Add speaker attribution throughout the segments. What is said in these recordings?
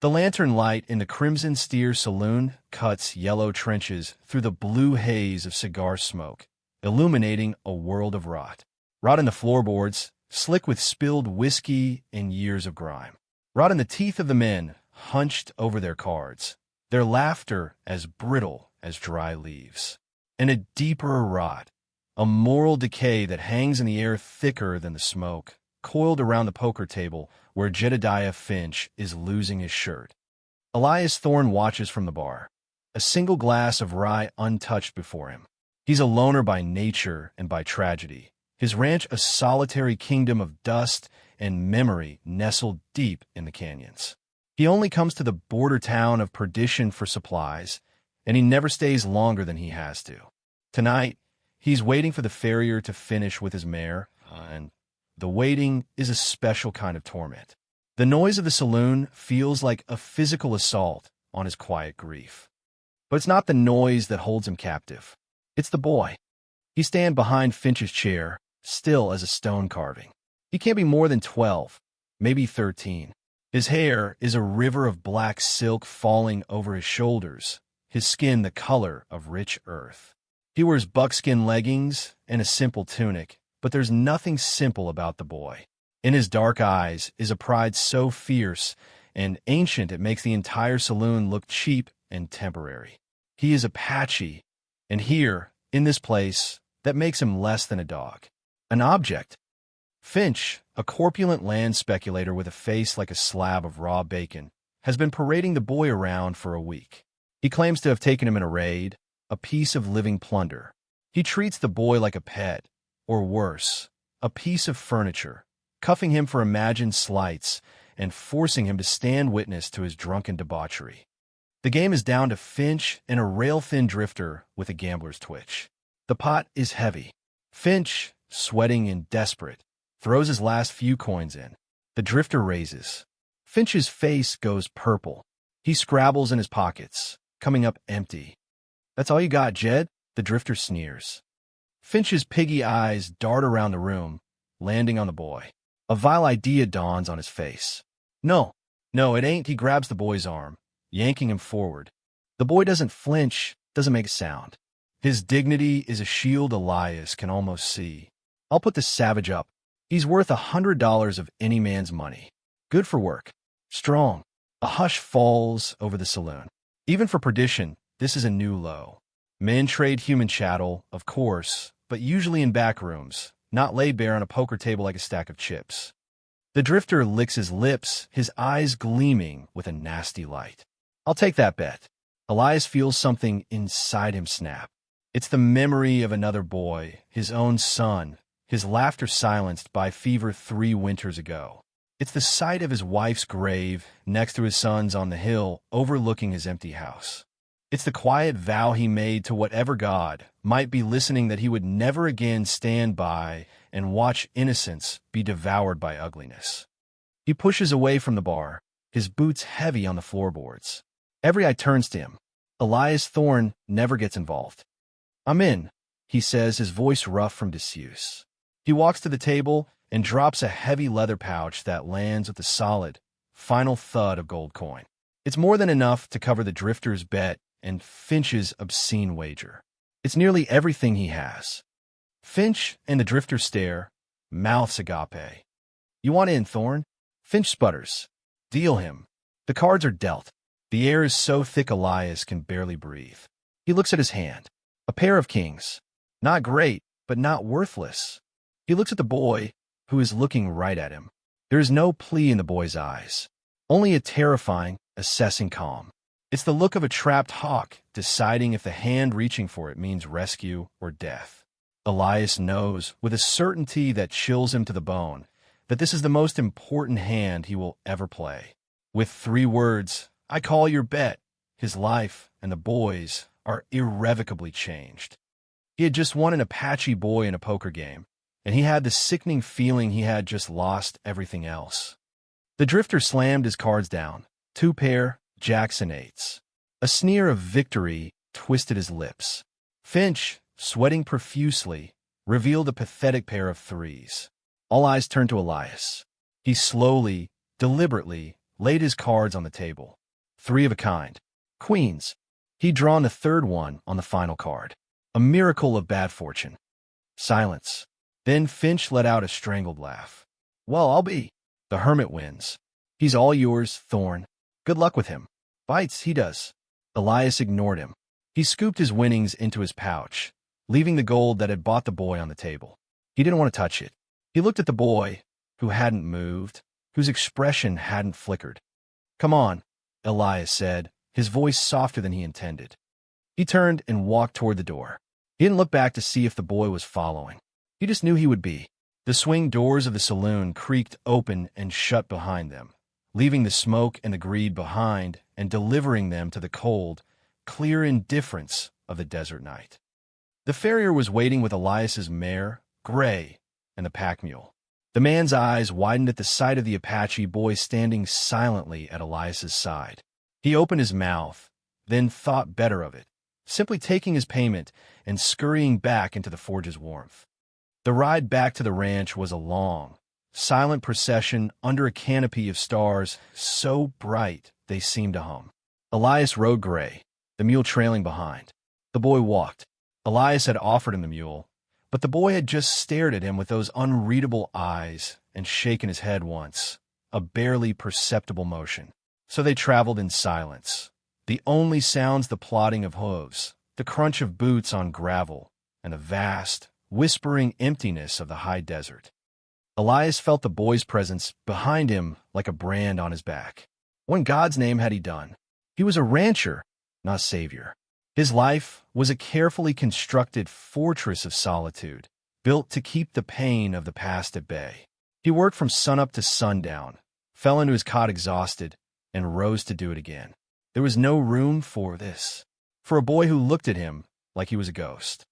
Speaker 1: The lantern light in the Crimson Steer saloon cuts yellow trenches through the blue haze of cigar smoke, illuminating a world of rot. Rot in the floorboards, slick with spilled whiskey and years of grime. Rot in the teeth of the men, hunched over their cards, their laughter as brittle as dry leaves. And a deeper rot, a moral decay that hangs in the air thicker than the smoke, coiled around the poker table where Jedediah Finch is losing his shirt. Elias Thorne watches from the bar, a single glass of rye untouched before him. He's a loner by nature and by tragedy, his ranch a solitary kingdom of dust and memory nestled deep in the canyons. He only comes to the border town of perdition for supplies, and he never stays longer than he has to. Tonight, he's waiting for the farrier to finish with his mare, and the waiting is a special kind of torment. The noise of the saloon feels like a physical assault on his quiet grief. But it's not the noise that holds him captive. It's the boy. He stands behind Finch's chair, still as a stone carving. He can't be more than 12, maybe 13. His hair is a river of black silk falling over his shoulders, his skin the color of rich earth. He wears buckskin leggings and a simple tunic, but there's nothing simple about the boy. In his dark eyes is a pride so fierce and ancient it makes the entire saloon look cheap and temporary. He is Apache, and here, in this place, that makes him less than a dog. An object. Finch, a corpulent land speculator with a face like a slab of raw bacon, has been parading the boy around for a week. He claims to have taken him in a raid, a piece of living plunder. He treats the boy like a pet, or worse, a piece of furniture, cuffing him for imagined slights and forcing him to stand witness to his drunken debauchery. The game is down to Finch and a rail-thin drifter with a gambler's twitch. The pot is heavy. Finch, sweating and desperate, throws his last few coins in. The drifter raises. Finch's face goes purple. He scrabbles in his pockets, coming up empty. "That's all you got, Jed?" The drifter sneers. Finch's piggy eyes dart around the room, landing on the boy. A vile idea dawns on his face. No, it ain't." He grabs the boy's arm, yanking him forward. The boy doesn't flinch, doesn't make a sound. His dignity is a shield Elias can almost see. "I'll put this savage up. He's worth $100 of any man's money. Good for work. Strong." A hush falls over the saloon. Even for perdition, this is a new low. Men trade human chattel, of course, but usually in back rooms, not laid bare on a poker table like a stack of chips. The drifter licks his lips, his eyes gleaming with a nasty light. "I'll take that bet." Elias feels something inside him snap. It's the memory of another boy, his own son, his laughter silenced by fever 3 winters ago. It's the sight of his wife's grave next to his son's on the hill overlooking his empty house. It's the quiet vow he made to whatever god might be listening that he would never again stand by and watch innocence be devoured by ugliness. He pushes away from the bar, his boots heavy on the floorboards. Every eye turns to him. Elias Thorne never gets involved. "I'm in," he says, his voice rough from disuse. He walks to the table and drops a heavy leather pouch that lands with a solid, final thud of gold coin. It's more than enough to cover the drifter's bet and Finch's obscene wager. It's nearly everything he has. Finch and the drifter stare, mouths agape. "You want in, Thorne?" Finch sputters. "Deal him." The cards are dealt. The air is so thick Elias can barely breathe. He looks at his hand. A pair of kings. Not great, but not worthless. He looks at the boy, who is looking right at him. There is no plea in the boy's eyes, only a terrifying, assessing calm. It's the look of a trapped hawk, deciding if the hand reaching for it means rescue or death. Elias knows, with a certainty that chills him to the bone, that this is the most important hand he will ever play. With 3 words, "I call your bet," his life and the boy's are irrevocably changed. He had just won an Apache boy in a poker game, and he had the sickening feeling he had just lost everything else. The drifter slammed his cards down. 2 pair, jacks and 8s. A sneer of victory twisted his lips. Finch, sweating profusely, revealed a pathetic pair of 3s. All eyes turned to Elias. He slowly, deliberately, laid his cards on the table. 3 of a kind. Queens. He'd drawn the third one on the final card. A miracle of bad fortune. Silence. Then Finch let out a strangled laugh. Well, I'll be. The hermit wins. He's all yours, Thorn. Good luck with him. Bites, he does. Elias ignored him. He scooped his winnings into his pouch, leaving the gold that had bought the boy on the table. He didn't want to touch it. He looked at the boy, who hadn't moved, whose expression hadn't flickered. Come on, Elias said, his voice softer than he intended. He turned and walked toward the door. He didn't look back to see if the boy was following. He just knew he would be. The swing doors of the saloon creaked open and shut behind them, leaving the smoke and the greed behind and delivering them to the cold, clear indifference of the desert night. The farrier was waiting with Elias's mare, Gray, and the pack mule. The man's eyes widened at the sight of the Apache boy standing silently at Elias's side. He opened his mouth, then thought better of it, simply taking his payment and scurrying back into the forge's warmth. The ride back to the ranch was a long, silent procession under a canopy of stars so bright they seemed to hum. Elias rode Gray, the mule trailing behind. The boy walked. Elias had offered him the mule, but the boy had just stared at him with those unreadable eyes and shaken his head once, a barely perceptible motion. So they traveled in silence. The only sounds the plodding of hooves, the crunch of boots on gravel, and the vast, whispering emptiness of the high desert. Elias felt the boy's presence behind him like a brand on his back. What in God's name had he done? He was a rancher, not a savior. His life was a carefully constructed fortress of solitude, built to keep the pain of the past at bay. He worked from sunup to sundown, fell into his cot exhausted, and rose to do it again. There was no room for this, for a boy who looked at him like he was a ghost.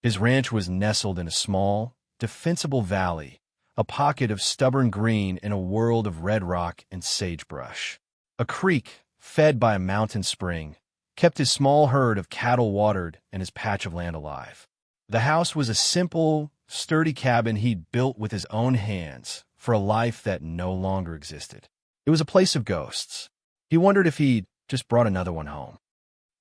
Speaker 1: His ranch was nestled in a small, defensible valley, a pocket of stubborn green in a world of red rock and sagebrush. A creek, fed by a mountain spring, kept his small herd of cattle watered and his patch of land alive. The house was a simple, sturdy cabin he'd built with his own hands for a life that no longer existed. It was a place of ghosts. He wondered if he'd just brought another one home.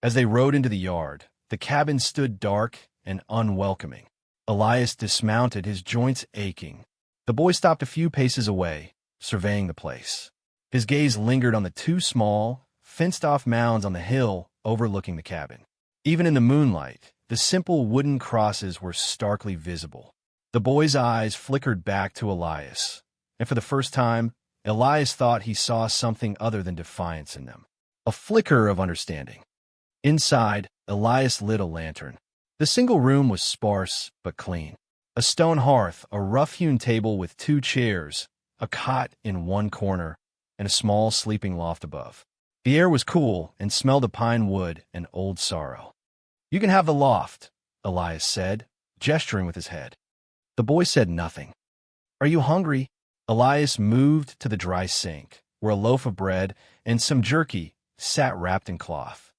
Speaker 1: As they rode into the yard, the cabin stood dark and unwelcoming. Elias dismounted, his joints aching. The boy stopped a few paces away, surveying the place. His gaze lingered on the 2 small, fenced-off mounds on the hill overlooking the cabin. Even in the moonlight, the simple wooden crosses were starkly visible. The boy's eyes flickered back to Elias, and for the first time, Elias thought he saw something other than defiance in them. A flicker of understanding. Inside, Elias lit a lantern. The single room was sparse but clean. A stone hearth, a rough-hewn table with 2 chairs, a cot in one corner, and a small sleeping loft above. The air was cool and smelled of pine wood and old sorrow. You can have the loft, Elias said, gesturing with his head. The boy said nothing. Are you hungry? Elias moved to the dry sink, where a loaf of bread and some jerky sat wrapped in cloth.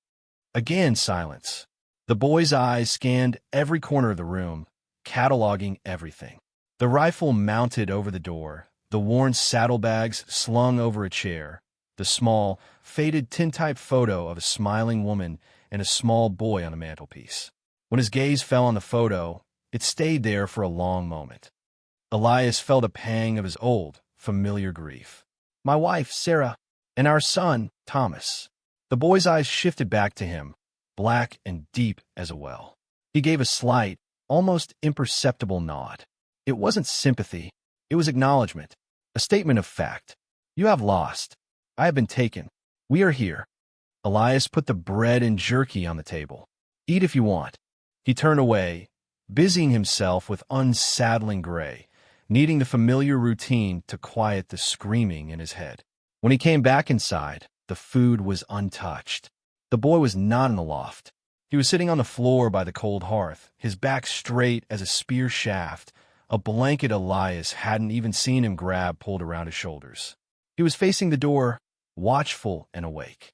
Speaker 1: Again silence. The boy's eyes scanned every corner of the room, cataloging everything. The rifle mounted over the door, the worn saddlebags slung over a chair, the small, faded tintype photo of a smiling woman and a small boy on the mantelpiece. When his gaze fell on the photo, it stayed there for a long moment. Elias felt a pang of his old, familiar grief. My wife, Sarah, and our son, Thomas. The boy's eyes shifted back to him, black and deep as a well. He gave a slight, almost imperceptible nod. It wasn't sympathy. It was acknowledgement, a statement of fact. You have lost. I have been taken. We are here. Elias put the bread and jerky on the table. Eat if you want. He turned away, busying himself with unsaddling Gray, needing the familiar routine to quiet the screaming in his head. When he came back inside, the food was untouched. The boy was not in the loft. He was sitting on the floor by the cold hearth, his back straight as a spear shaft, a blanket Elias hadn't even seen him grab pulled around his shoulders. He was facing the door, watchful and awake.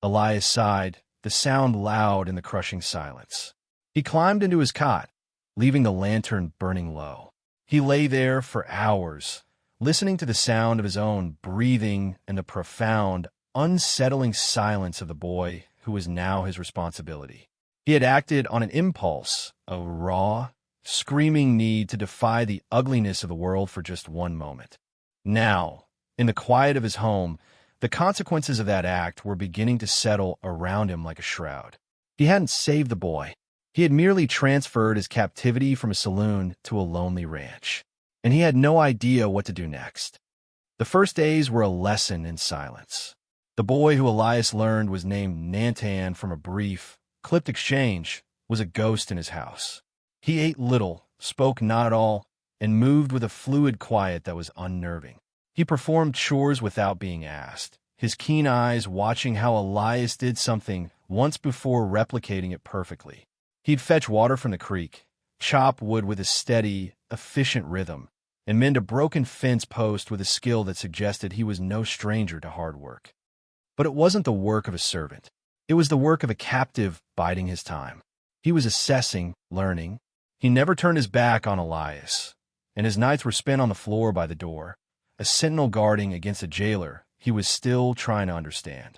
Speaker 1: Elias sighed, the sound loud in the crushing silence. He climbed into his cot, leaving the lantern burning low. He lay there for hours, listening to the sound of his own breathing and the profound, unsettling silence of the boy who was now his responsibility. He had acted on an impulse, a raw, screaming need to defy the ugliness of the world for just one moment. Now, in the quiet of his home, the consequences of that act were beginning to settle around him like a shroud. He hadn't saved the boy. He had merely transferred his captivity from a saloon to a lonely ranch, and he had no idea what to do next. The first days were a lesson in silence. The boy who Elias learned was named Nantan from a brief, clipped exchange was a ghost in his house. He ate little, spoke not at all, and moved with a fluid quiet that was unnerving. He performed chores without being asked, his keen eyes watching how Elias did something once before replicating it perfectly. He'd fetch water from the creek, chop wood with a steady, efficient rhythm, and mend a broken fence post with a skill that suggested he was no stranger to hard work. But it wasn't the work of a servant. It was the work of a captive biding his time. He was assessing, learning. He never turned his back on Elias, and his nights were spent on the floor by the door, a sentinel guarding against a jailer he was still trying to understand.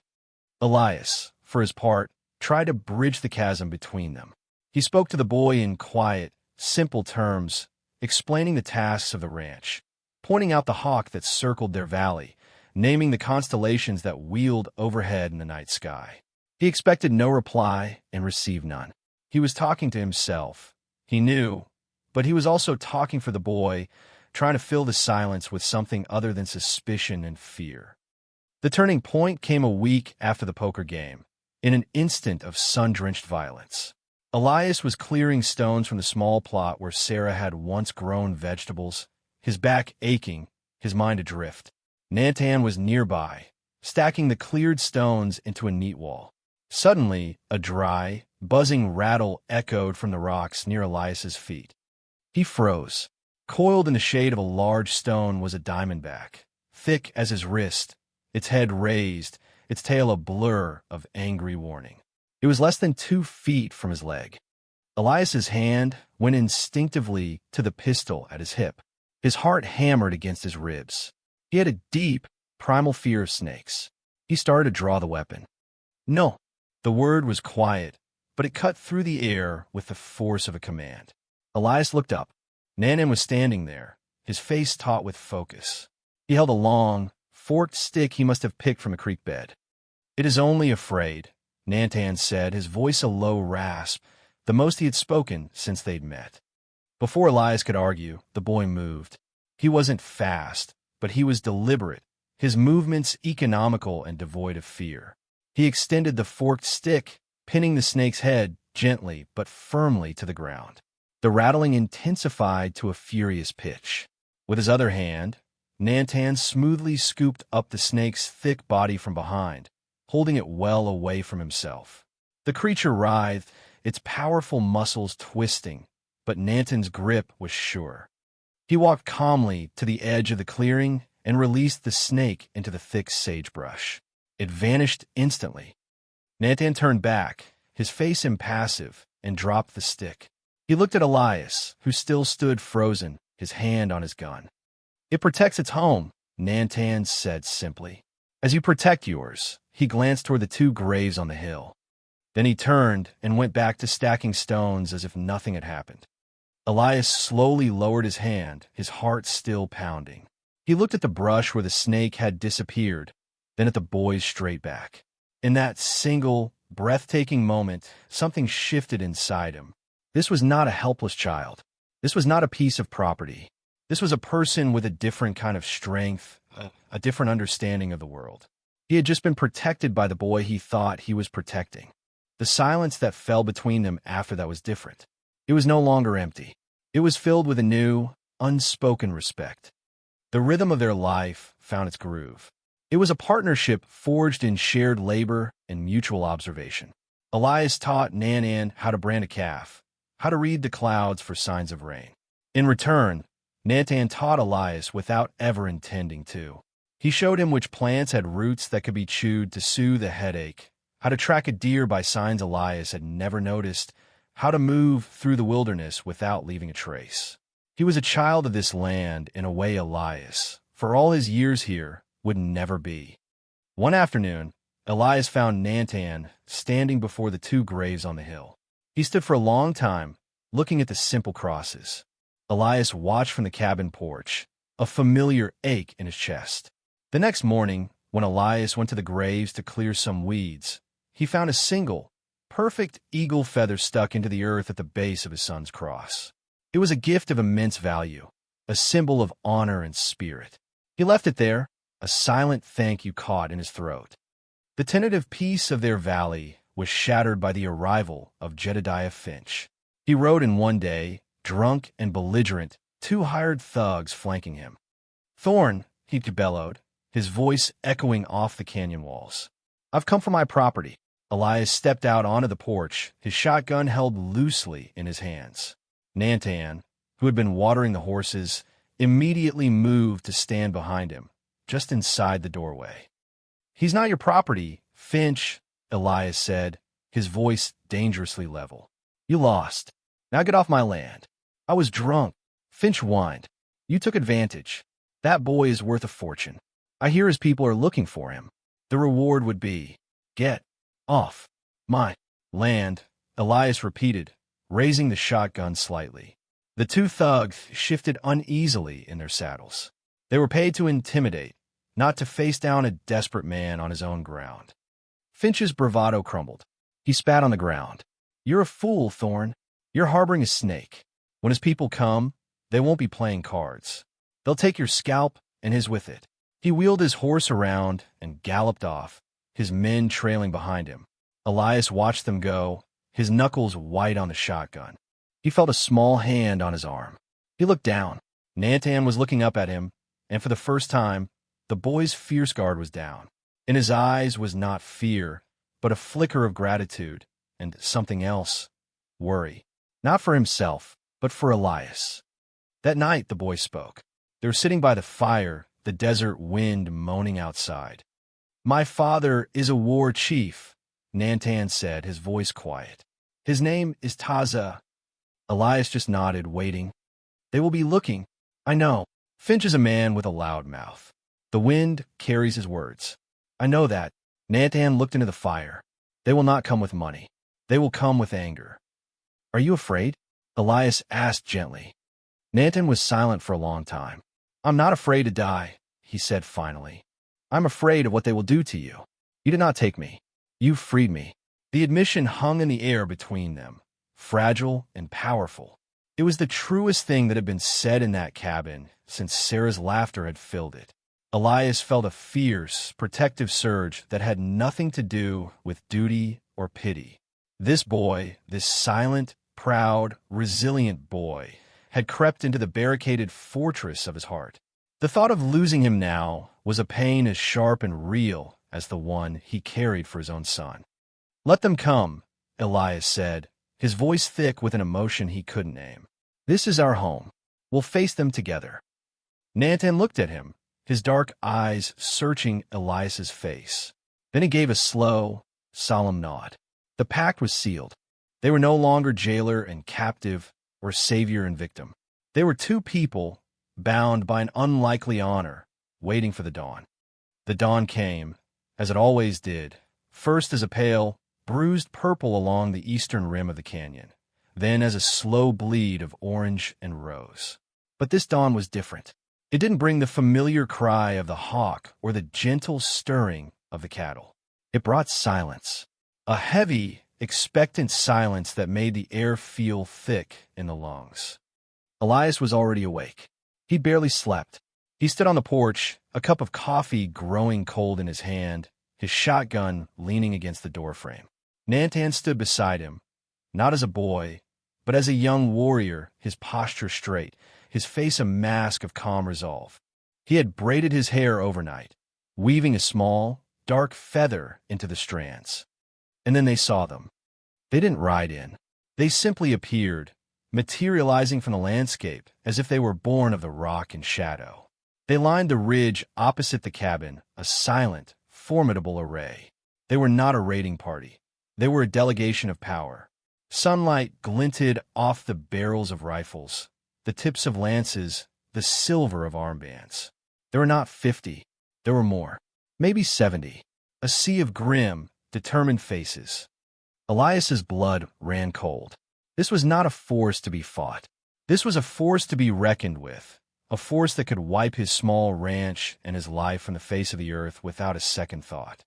Speaker 1: Elias, for his part, tried to bridge the chasm between them. He spoke to the boy in quiet, simple terms, explaining the tasks of the ranch, pointing out the hawk that circled their valley, naming the constellations that wheeled overhead in the night sky. He expected no reply and received none. He was talking to himself. He knew, but he was also talking for the boy, trying to fill the silence with something other than suspicion and fear. The turning point came a week after the poker game, in an instant of sun-drenched violence. Elias was clearing stones from the small plot where Sarah had once grown vegetables, his back aching, his mind adrift. Nantan was nearby, stacking the cleared stones into a neat wall. Suddenly, a dry, buzzing rattle echoed from the rocks near Elias's feet. He froze. Coiled in the shade of a large stone was a diamondback, thick as his wrist, its head raised, its tail a blur of angry warning. It was less than 2 feet from his leg. Elias's hand went instinctively to the pistol at his hip. His heart hammered against his ribs. He had a deep, primal fear of snakes. He started to draw the weapon. No. The word was quiet, but it cut through the air with the force of a command. Elias looked up. Nantan was standing there, his face taut with focus. He held a long, forked stick he must have picked from a creek bed. "It is only afraid," Nantan said, his voice a low rasp, the most he had spoken since they'd met. Before Elias could argue, the boy moved. He wasn't fast, but he was deliberate, his movements economical and devoid of fear. He extended the forked stick, pinning the snake's head gently but firmly to the ground. The rattling intensified to a furious pitch. With his other hand, Nantan smoothly scooped up the snake's thick body from behind, holding it well away from himself. The creature writhed, its powerful muscles twisting, but Nantan's grip was sure. He walked calmly to the edge of the clearing and released the snake into the thick sagebrush. It vanished instantly. Nantan turned back, his face impassive, and dropped the stick. He looked at Elias, who still stood frozen, his hand on his gun. "It protects its home," Nantan said simply. "As you protect yours." He glanced toward the 2 graves on the hill. Then he turned and went back to stacking stones as if nothing had happened. Elias slowly lowered his hand, his heart still pounding. He looked at the brush where the snake had disappeared, then at the boy's straight back. In that single, breathtaking moment, something shifted inside him. This was not a helpless child. This was not a piece of property. This was a person with a different kind of strength, a different understanding of the world. He had just been protected by the boy he thought he was protecting. The silence that fell between them after that was different. It was no longer empty. It was filled with a new, unspoken respect. The rhythm of their life found its groove. It was a partnership forged in shared labor and mutual observation. Elias taught Nantan how to brand a calf, how to read the clouds for signs of rain. In return, Nantan taught Elias without ever intending to. He showed him which plants had roots that could be chewed to soothe a headache, how to track a deer by signs Elias had never noticed, how to move through the wilderness without leaving a trace. He was a child of this land in a way Elias, for all his years here, would never be. One afternoon, Elias found Nantan standing before the two graves on the hill. He stood for a long time, looking at the simple crosses. Elias watched from the cabin porch, a familiar ache in his chest. The next morning, when Elias went to the graves to clear some weeds, he found a single, perfect eagle feather stuck into the earth at the base of his son's cross. It was a gift of immense value, a symbol of honor and spirit. He left it there, a silent thank you caught in his throat. The tentative peace of their valley was shattered by the arrival of Jedediah Finch. He rode in one day, drunk and belligerent, two hired thugs flanking him. "Thorn," he bellowed, his voice echoing off the canyon walls. "I've come for my property." Elias stepped out onto the porch, his shotgun held loosely in his hands. Nantan, who had been watering the horses, immediately moved to stand behind him, just inside the doorway. "He's not your property, Finch," Elias said, his voice dangerously level. "You lost. Now get off my land." "I was drunk," Finch whined. "You took advantage. That boy is worth a fortune. I hear his people are looking for him. The reward would be, get off my land," Elias repeated, raising the shotgun slightly. The two thugs shifted uneasily in their saddles. They were paid to intimidate, not to face down a desperate man on his own ground. Finch's bravado crumbled. He spat on the ground. "You're a fool, Thorn. You're harboring a snake. When his people come, they won't be playing cards. They'll take your scalp and his with it." He wheeled his horse around and galloped off, his men trailing behind him. Elias watched them go, his knuckles white on the shotgun. He felt a small hand on his arm. He looked down. Nantan was looking up at him, and for the first time, the boy's fierce guard was down. In his eyes was not fear, but a flicker of gratitude, and something else, worry. Not for himself, but for Elias. That night, the boy spoke. They were sitting by the fire, the desert wind moaning outside. "My father is a war chief," Nantan said, his voice quiet. "His name is Taza." Elias just nodded, waiting. "They will be looking. I know." Finch is a man with a loud mouth. The wind carries his words. "I know that." Nantan looked into the fire. "They will not come with money. They will come with anger." "Are you afraid?" Elias asked gently. Nantan was silent for a long time. "I'm not afraid to die," he said finally. "I'm afraid of what they will do to you. You did not take me. You freed me." The admission hung in the air between them, fragile and powerful. It was the truest thing that had been said in that cabin since Sarah's laughter had filled it. Elias felt a fierce, protective surge that had nothing to do with duty or pity. This boy, this silent, proud, resilient boy, had crept into the barricaded fortress of his heart. The thought of losing him now was a pain as sharp and real as the one he carried for his own son. "Let them come," Elias said, his voice thick with an emotion he couldn't name. "This is our home. We'll face them together." Nantan looked at him, his dark eyes searching Elias's face. Then he gave a slow, solemn nod. The pact was sealed. They were no longer jailer and captive, or savior and victim. They were two people, bound by an unlikely honor, waiting for the dawn. The dawn came, as it always did, first as a pale, bruised purple along the eastern rim of the canyon, then as a slow bleed of orange and rose. But this dawn was different. It didn't bring the familiar cry of the hawk or the gentle stirring of the cattle. It brought silence, a heavy, expectant silence that made the air feel thick in the lungs. Elias was already awake. He barely slept. He stood on the porch, a cup of coffee growing cold in his hand, his shotgun leaning against the doorframe. Nantan stood beside him, not as a boy, but as a young warrior, his posture straight, his face a mask of calm resolve. He had braided his hair overnight, weaving a small, dark feather into the strands. And then they saw them. They didn't ride in. They simply appeared, materializing from the landscape as if they were born of the rock and shadow. They lined the ridge opposite the cabin, a silent, formidable array. They were not a raiding party. They were a delegation of power. Sunlight glinted off the barrels of rifles, the tips of lances, the silver of armbands. There were not 50. There were more. Maybe 70. A sea of grim, determined faces. Elias's blood ran cold. This was not a force to be fought. This was a force to be reckoned with, a force that could wipe his small ranch and his life from the face of the earth without a second thought.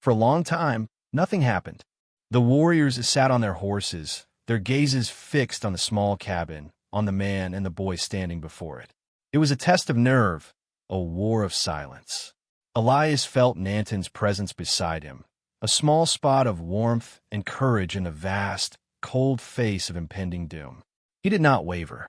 Speaker 1: For a long time, nothing happened. The warriors sat on their horses, their gazes fixed on the small cabin, on the man and the boy standing before it. It was a test of nerve, a war of silence. Elias felt Nanton's presence beside him, a small spot of warmth and courage in the vast, cold face of impending doom. He did not waver.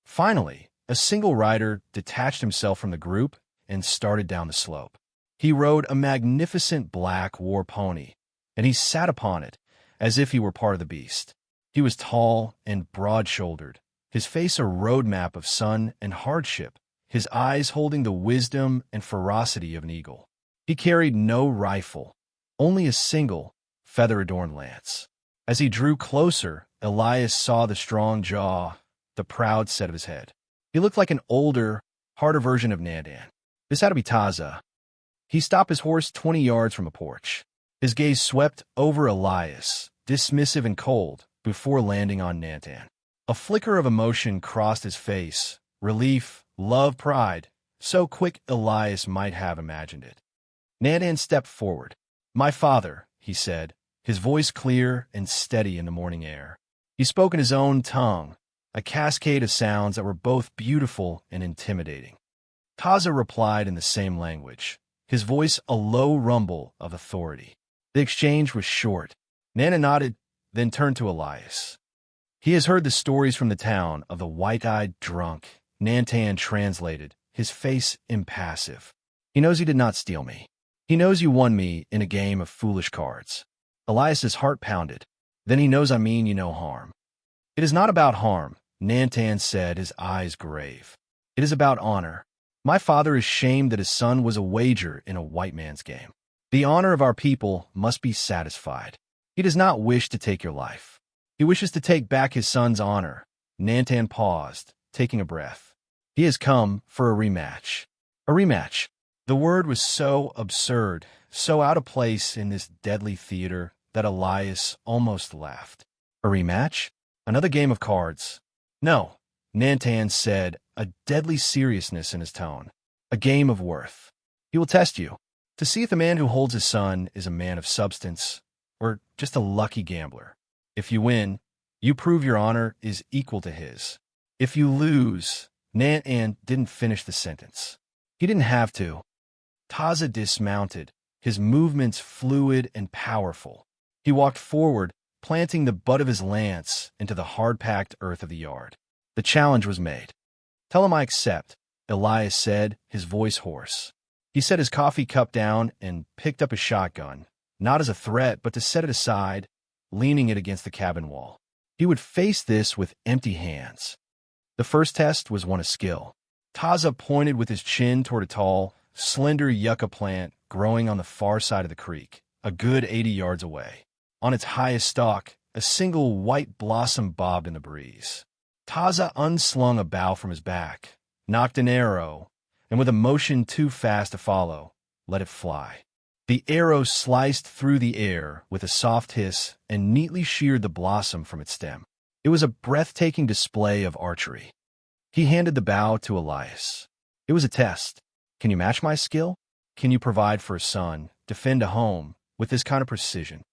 Speaker 1: Finally, a single rider detached himself from the group and started down the slope. He rode a magnificent black war pony, and he sat upon it as if he were part of the beast. He was tall and broad-shouldered, his face a roadmap of sun and hardship, his eyes holding the wisdom and ferocity of an eagle. He carried no rifle, only a single, feather-adorned lance. As he drew closer, Elias saw the strong jaw, the proud set of his head. He looked like an older, harder version of Nandan. This had to be Taza. He stopped his horse 20 yards from a porch. His gaze swept over Elias, dismissive and cold, before landing on Nandan. A flicker of emotion crossed his face, relief, love, pride, so quick Elias might have imagined it. Nandan stepped forward. "My father," he said, his voice clear and steady in the morning air. He spoke in his own tongue, a cascade of sounds that were both beautiful and intimidating. Taza replied in the same language, his voice a low rumble of authority. The exchange was short. Nana nodded, then turned to Elias. "He has heard the stories from the town of the white-eyed drunk," Nantan translated, his face impassive. "He knows you did not steal me. He knows you won me in a game of foolish cards." Elias's heart pounded. "Then he knows I mean you no harm." "It is not about harm," Nantan said, his eyes grave. "It is about honor. My father is shamed that his son was a wager in a white man's game. The honor of our people must be satisfied. He does not wish to take your life. He wishes to take back his son's honor." Nantan paused, taking a breath. "He has come for a rematch." A rematch. The word was so absurd, so out of place in this deadly theater, that Elias almost laughed. A rematch? Another game of cards? "No," Nantan said, a deadly seriousness in his tone. "A game of worth. He will test you, to see if the man who holds his son is a man of substance, or just a lucky gambler. If you win, you prove your honor is equal to his. If you lose..." Nantan didn't finish the sentence. He didn't have to. Taza dismounted, his movements fluid and powerful. He walked forward, planting the butt of his lance into the hard-packed earth of the yard. The challenge was made. "Tell him I accept," Elias said, his voice hoarse. He set his coffee cup down and picked up his shotgun, not as a threat, but to set it aside, leaning it against the cabin wall. He would face this with empty hands. The first test was one of skill. Taza pointed with his chin toward a tall, slender yucca plant growing on the far side of the creek, a good 80 yards away. On its highest stalk, a single white blossom bobbed in the breeze. Taza unslung a bough from his back, knocked an arrow, and with a motion too fast to follow, let it fly. The arrow sliced through the air with a soft hiss and neatly sheared the blossom from its stem. It was a breathtaking display of archery. He handed the bow to Elias. "It was a test. Can you match my skill? Can you provide for a son, defend a home, with this kind of precision?"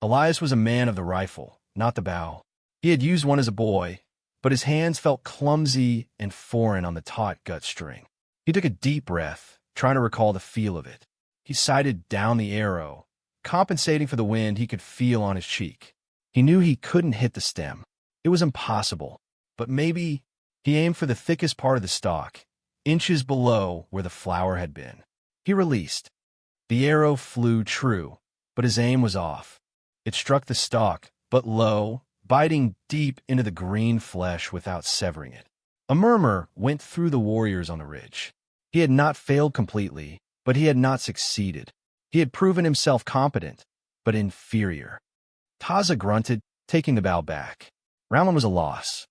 Speaker 1: Elias was a man of the rifle, not the bow. He had used one as a boy, but his hands felt clumsy and foreign on the taut gut string. He took a deep breath, trying to recall the feel of it. He sighted down the arrow, compensating for the wind he could feel on his cheek. He knew he couldn't hit the stem. It was impossible, but maybe. He aimed for the thickest part of the stalk, inches below where the flower had been. He released. The arrow flew true, but his aim was off. It struck the stalk, but low, biting deep into the green flesh without severing it. A murmur went through the warriors on the ridge. He had not failed completely, but he had not succeeded. He had proven himself competent, but inferior. Taza grunted, taking the bow back. Round one was a loss.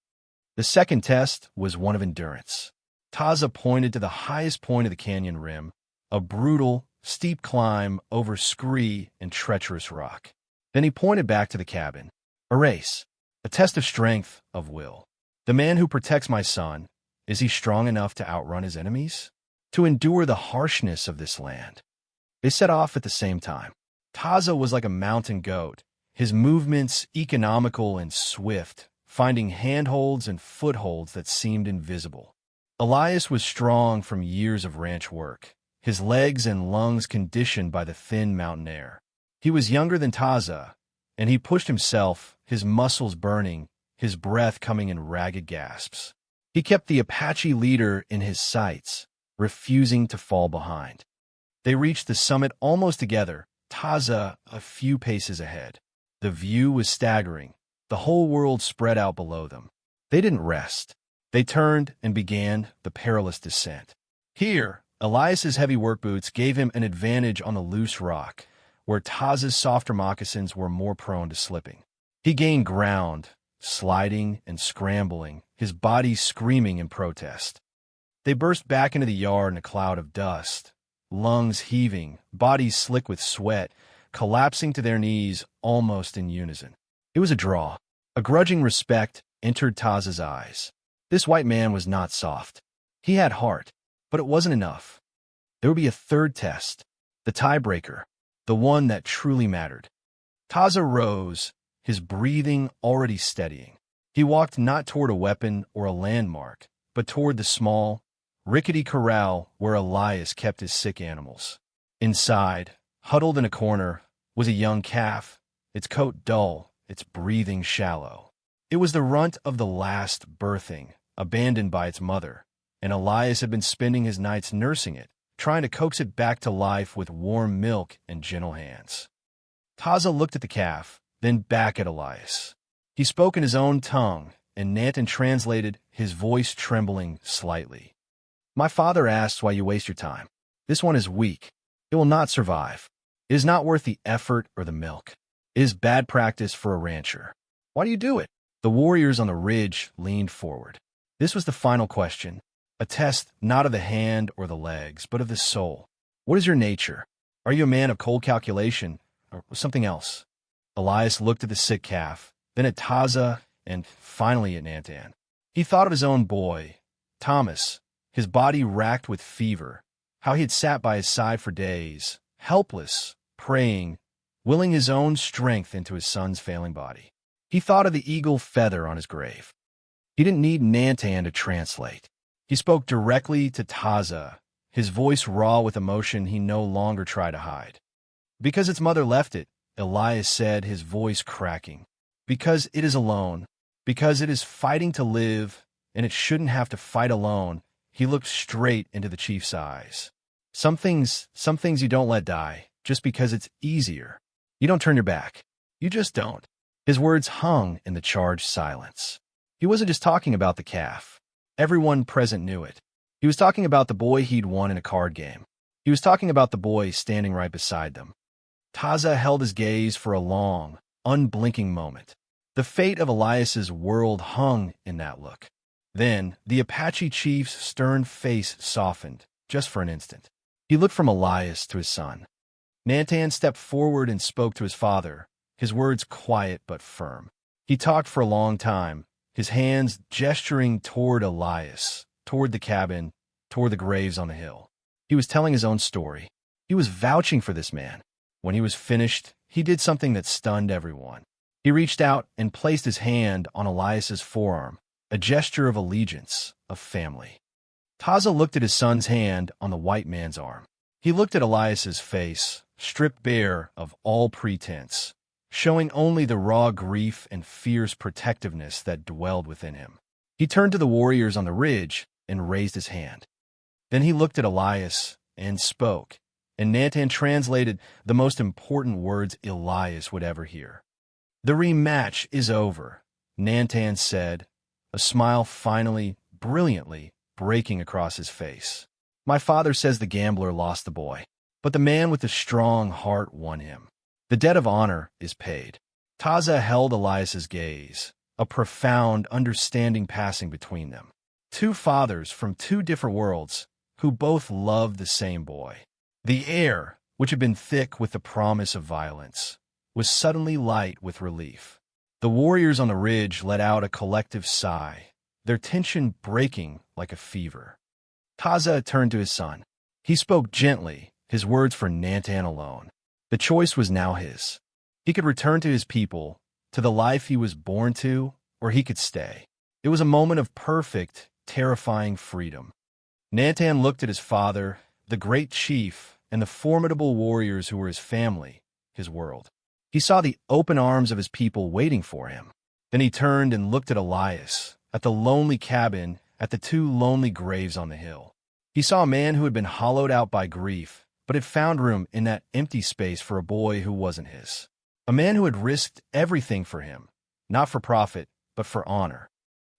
Speaker 1: The second test was one of endurance. Taza pointed to the highest point of the canyon rim, a brutal, steep climb over scree and treacherous rock. Then he pointed back to the cabin. A race. A test of strength, of will. The man who protects my son, is he strong enough to outrun his enemies? To endure the harshness of this land? They set off at the same time. Taza was like a mountain goat, his movements economical and swift, finding handholds and footholds that seemed invisible. Elias was strong from years of ranch work, his legs and lungs conditioned by the thin mountain air. He was younger than Taza, and he pushed himself, his muscles burning, his breath coming in ragged gasps. He kept the Apache leader in his sights, refusing to fall behind. They reached the summit almost together, Taza a few paces ahead. The view was staggering, the whole world spread out below them. They didn't rest. They turned and began the perilous descent. Here, Elias's heavy work boots gave him an advantage on the loose rock, where Taza's softer moccasins were more prone to slipping. He gained ground, sliding and scrambling, his body screaming in protest. They burst back into the yard in a cloud of dust, lungs heaving, bodies slick with sweat, collapsing to their knees almost in unison. It was a draw. A grudging respect entered Taza's eyes. This white man was not soft. He had heart, but it wasn't enough. There would be a third test, the tiebreaker, the one that truly mattered. Taza rose, his breathing already steadying. He walked not toward a weapon or a landmark, but toward the small, rickety corral where Elias kept his sick animals. Inside, huddled in a corner, was a young calf, its coat dull, its breathing shallow. It was the runt of the last birthing, abandoned by its mother, and Elias had been spending his nights nursing it, trying to coax it back to life with warm milk and gentle hands. Taza looked at the calf, then back at Elias. He spoke in his own tongue, and Nanton translated, his voice trembling slightly. My father asks why you waste your time. This one is weak. It will not survive. It is not worth the effort or the milk. It is bad practice for a rancher. Why do you do it? The warriors on the ridge leaned forward. This was the final question, a test not of the hand or the legs, but of the soul. What is your nature? Are you a man of cold calculation, or something else? Elias looked at the sick calf, then at Taza, and finally at Nantan. He thought of his own boy, Thomas, his body racked with fever, how he had sat by his side for days, helpless, praying, willing his own strength into his son's failing body. He thought of the eagle feather on his grave. He didn't need Nantan to translate. He spoke directly to Taza, his voice raw with emotion he no longer tried to hide. Because its mother left it, Elias said, his voice cracking. Because it is alone, because it is fighting to live, and it shouldn't have to fight alone, he looked straight into the chief's eyes. Some things you don't let die, just because it's easier. You don't turn your back. You just don't. His words hung in the charged silence. He wasn't just talking about the calf. Everyone present knew it. He was talking about the boy he'd won in a card game. He was talking about the boy standing right beside them. Taza held his gaze for a long, unblinking moment. The fate of Elias's world hung in that look. Then, the Apache chief's stern face softened, just for an instant. He looked from Elias to his son. Nantan stepped forward and spoke to his father, his words quiet but firm. He talked for a long time, his hands gesturing toward Elias, toward the cabin, toward the graves on the hill. He was telling his own story. He was vouching for this man. When he was finished, he did something that stunned everyone. He reached out and placed his hand on Elias's forearm, a gesture of allegiance, of family. Taza looked at his son's hand on the white man's arm. He looked at Elias's face, stripped bare of all pretense, showing only the raw grief and fierce protectiveness that dwelled within him. He turned to the warriors on the ridge and raised his hand. Then he looked at Elias and spoke, and Nantan translated the most important words Elias would ever hear. The rematch is over, Nantan said, a smile finally, brilliantly, breaking across his face. My father says the gambler lost the boy, but the man with the strong heart won him. The debt of honor is paid. Taza held Elias's gaze, a profound understanding passing between them. Two fathers from two different worlds who both loved the same boy. The air, which had been thick with the promise of violence, was suddenly light with relief. The warriors on the ridge let out a collective sigh, their tension breaking like a fever. Taza turned to his son. He spoke gently, his words for Nantan alone. The choice was now his. He could return to his people, to the life he was born to, or he could stay. It was a moment of perfect, terrifying freedom. Nantan looked at his father, the great chief, and the formidable warriors who were his family, his world. He saw the open arms of his people waiting for him. Then he turned and looked at Elias, at the lonely cabin, at the two lonely graves on the hill. He saw a man who had been hollowed out by grief, but had found room in that empty space for a boy who wasn't his. A man who had risked everything for him, not for profit, but for honor.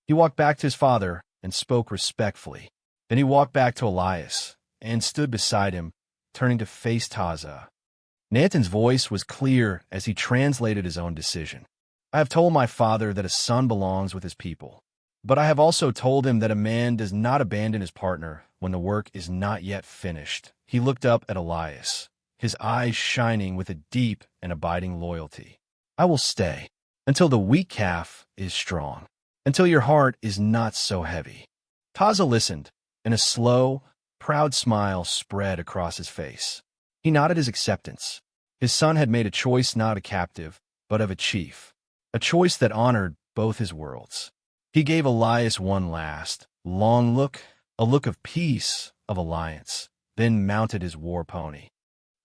Speaker 1: He walked back to his father and spoke respectfully. Then he walked back to Elias and stood beside him, turning to face Taza. Nantan's voice was clear as he translated his own decision. I have told my father that a son belongs with his people, but I have also told him that a man does not abandon his partner when the work is not yet finished. He looked up at Elias, his eyes shining with a deep and abiding loyalty. I will stay until the weak calf is strong, until your heart is not so heavy. Taza listened, and a slow, proud smile spread across his face. He nodded his acceptance. His son had made a choice not a captive, but of a chief, a choice that honored both his worlds. He gave Elias one last, long look, a look of peace, of alliance, then mounted his war pony.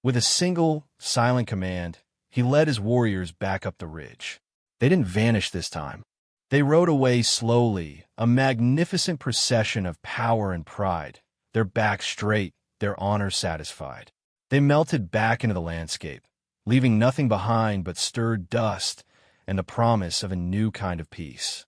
Speaker 1: With a single, silent command, he led his warriors back up the ridge. They didn't vanish this time. They rode away slowly, a magnificent procession of power and pride, their backs straight, their honor satisfied. They melted back into the landscape, leaving nothing behind but stirred dust and the promise of a new kind of peace.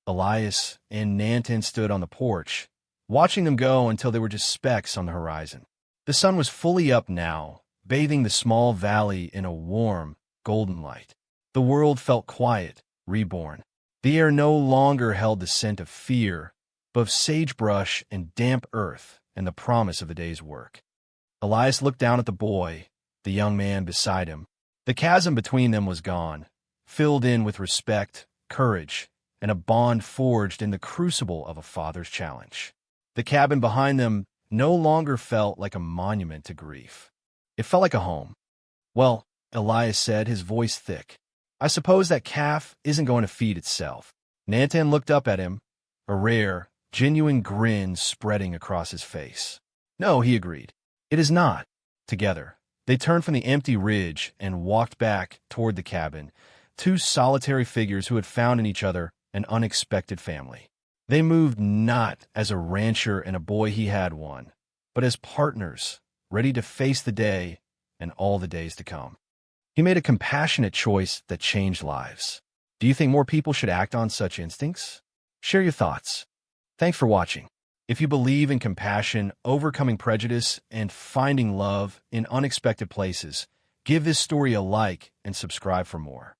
Speaker 1: Elias and Nantan stood on the porch, watching them go until they were just specks on the horizon. The sun was fully up now, bathing the small valley in a warm, golden light. The world felt quiet, reborn. The air no longer held the scent of fear, but of sagebrush and damp earth and the promise of the day's work. Elias looked down at the boy, the young man beside him. The chasm between them was gone, filled in with respect, courage, and a bond forged in the crucible of a father's challenge. The cabin behind them no longer felt like a monument to grief. It felt like a home. Well, Elias said, his voice thick, I suppose that calf isn't going to feed itself. Nantan looked up at him, a rare, genuine grin spreading across his face. No, he agreed. It is not. Together, they turned from the empty ridge and walked back toward the cabin, two solitary figures who had found in each other an unexpected family. They moved not as a rancher and a boy he had one, but as partners, ready to face the day and all the days to come. He made a compassionate choice that changed lives. Do you think more people should act on such instincts? Share your thoughts. Thanks for watching. If you believe in compassion, overcoming prejudice, and finding love in unexpected places, give this story a like and subscribe for more.